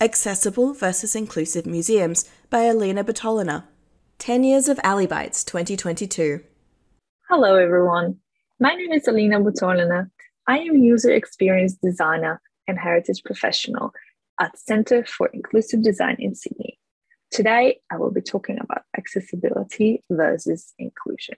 Accessible versus Inclusive Museums by Alina Bertolina. 10 Years of Alibites 2022. Hello everyone, my name is Alina Bertolina. I am user experience designer and heritage professional at Centre for Inclusive Design in Sydney. Today, I will be talking about accessibility versus inclusion.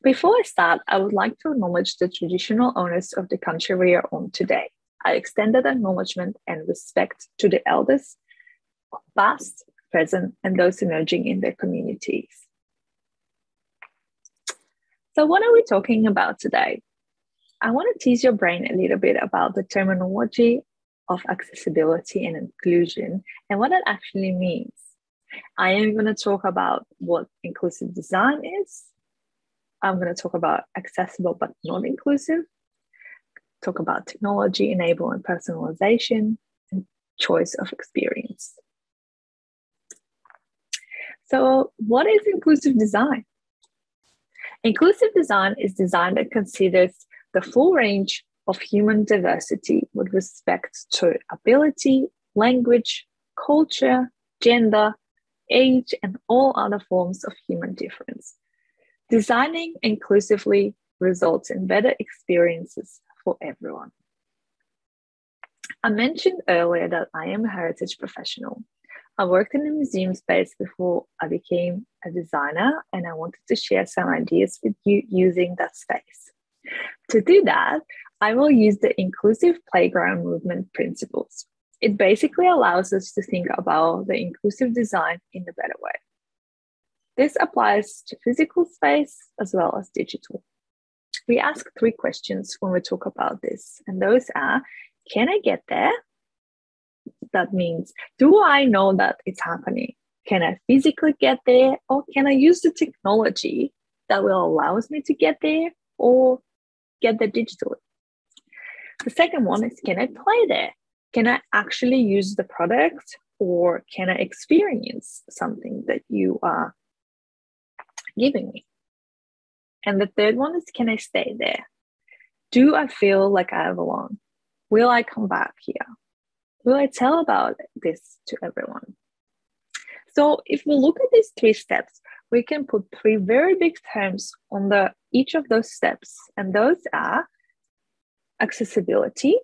Before I start, I would like to acknowledge the traditional owners of the country we are on today. I extend that acknowledgement and respect to the elders, past, present, and those emerging in their communities. So what are we talking about today? I want to tease your brain a little bit about the terminology of accessibility and inclusion and what that actually means. I am going to talk about what inclusive design is. I'm going to talk about accessible but not inclusive, talk about technology, enable and personalization, and choice of experience. So what is inclusive design? Inclusive design is design that considers the full range of human diversity with respect to ability, language, culture, gender, age, and all other forms of human difference. Designing inclusively results in better experiences for everyone. I mentioned earlier that I am a heritage professional. I worked in the museum space before I became a designer, and I wanted to share some ideas with you using that space. To do that, I will use the inclusive playground movement principles. It basically allows us to think about the inclusive design in a better way. This applies to physical space as well as digital. We ask 3 questions when we talk about this, and those are, can I get there? That means, do I know that it's happening? Can I physically get there? Or can I use the technology that will allow me to get there or get there digitally? The second one is, can I play there? Can I actually use the product or can I experience something that you are giving me? And the third one is, can I stay there? Do I feel like I belong? Will I come back here? Will I tell about this to everyone? So if we look at these 3 steps, we can put 3 very big terms on each of those steps. And those are accessibility,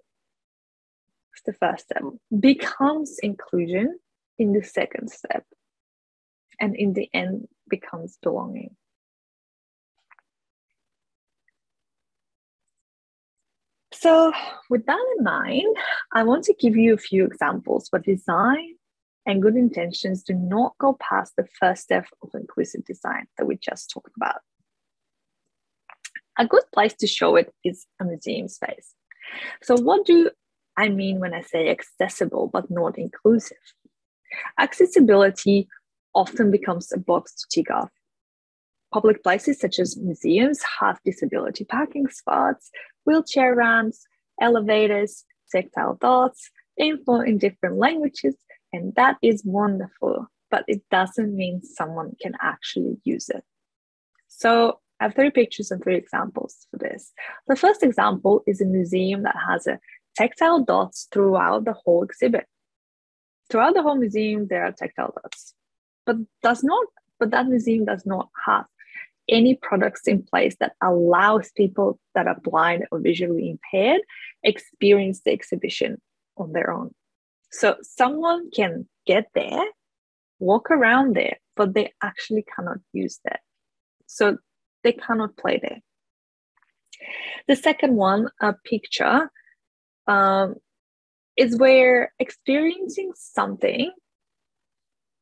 the first step, becomes inclusion in the second step, and in the end becomes belonging. So with that in mind, I want to give you a few examples where design and good intentions do not go past the first step of inclusive design that we just talked about. A good place to show it is a museum space. So what do I mean when I say accessible but not inclusive? Accessibility often becomes a box to tick off. Public places such as museums have disability parking spots, wheelchair ramps, elevators, tactile dots, info in different languages, and that is wonderful, but it doesn't mean someone can actually use it. So I have 3 pictures and 3 examples for this. The first example is a museum that has a tactile dots throughout the whole exhibit. Throughout the whole museum, there are tactile dots, but that museum does not have any products in place that allows people that are blind or visually impaired experience the exhibition on their own. So someone can get there, walk around there, but they actually cannot use that. So they cannot play there. The second one, a picture, is where experiencing something,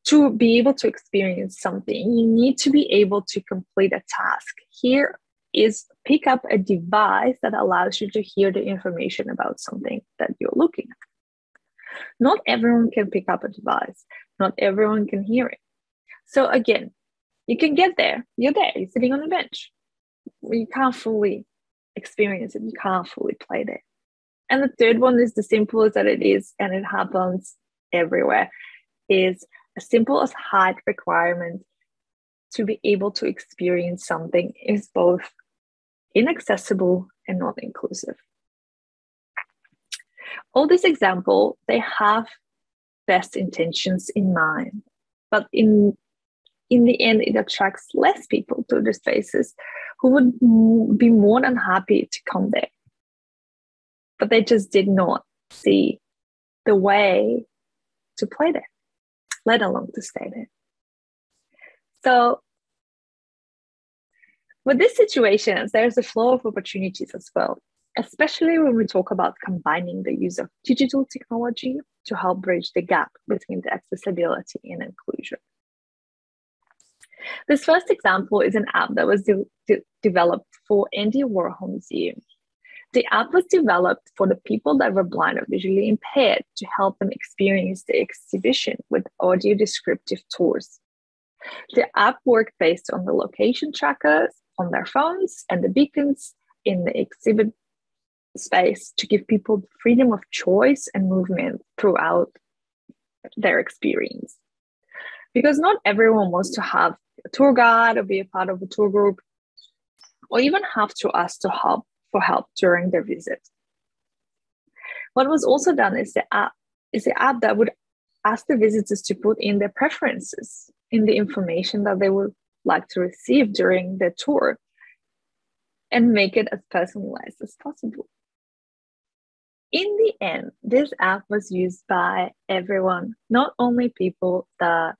to be able to experience something, you need to be able to complete a task. Here is pick up a device that allows you to hear the information about something that you're looking at. Not everyone can pick up a device. Not everyone can hear it. So again, you can get there. You're there. You're sitting on a bench. You can't fully experience it. You can't fully play there. And the third one is the simple as that it is, and it happens everywhere, is as simple as height requirement to be able to experience something is both inaccessible and not inclusive. All these examples, they have best intentions in mind, but in the end, it attracts less people to the spaces who would be more than happy to come there. But they just did not see the way to play there, let alone to stay there. So with these situations, there's a flow of opportunities as well, especially when we talk about combining the use of digital technology to help bridge the gap between the accessibility and inclusion. This first example is an app that was developed for Andy Warhol Museum. The app was developed for the people that were blind or visually impaired to help them experience the exhibition with audio descriptive tours. The app worked based on the location trackers on their phones and the beacons in the exhibit space to give people freedom of choice and movement throughout their experience. Because not everyone wants to have a tour guide or be a part of a tour group, or even have to ask for help during their visit. What was also done is the app that would ask the visitors to put in their preferences in the information that they would like to receive during their tour and make it as personalized as possible. In the end, this app was used by everyone, not only people that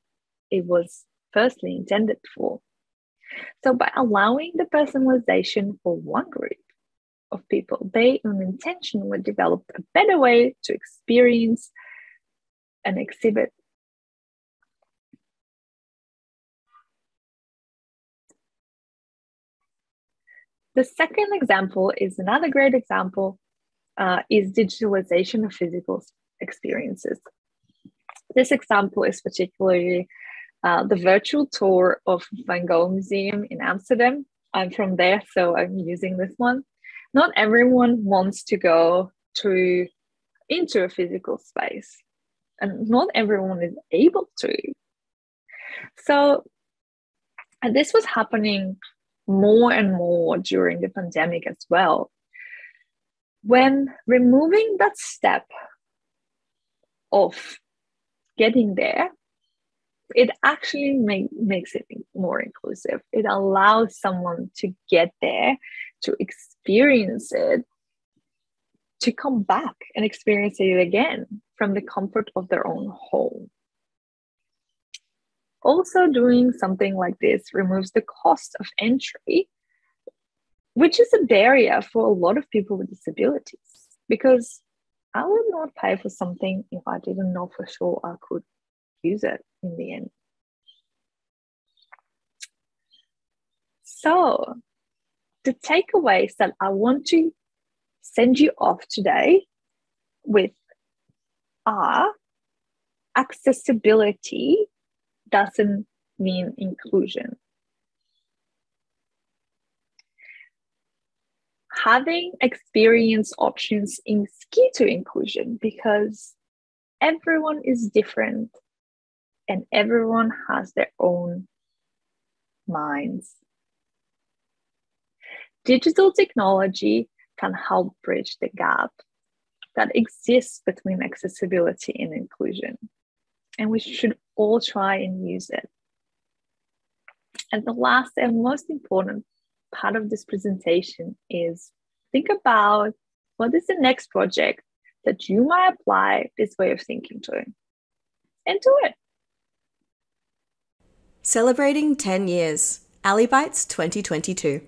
it was firstly intended for. So by allowing the personalization for one group of people, they unintentionally developed a better way to experience an exhibit. The second example is another great example, is digitalization of physical experiences. This example is particularly the virtual tour of Van Gogh Museum in Amsterdam. I'm from there, so I'm using this one. Not everyone wants to go into a physical space, and not everyone is able to. So, and this was happening more and more during the pandemic as well. When removing that step of getting there, it actually makes it more inclusive. It allows someone to get there, to experience it, to come back and experience it again from the comfort of their own home. Also, doing something like this removes the cost of entry, which is a barrier for a lot of people with disabilities, because I would not pay for something if I didn't know for sure I could use it in the end. So the takeaways that I want to send you off today with are: accessibility doesn't mean inclusion. Having experience options is key to inclusion, because everyone is different and everyone has their own minds. Digital technology can help bridge the gap that exists between accessibility and inclusion, and we should all try and use it. And the last and most important part of this presentation is think about what is the next project that you might apply this way of thinking to, and do it. Celebrating 10 years, Ali Bites 2022.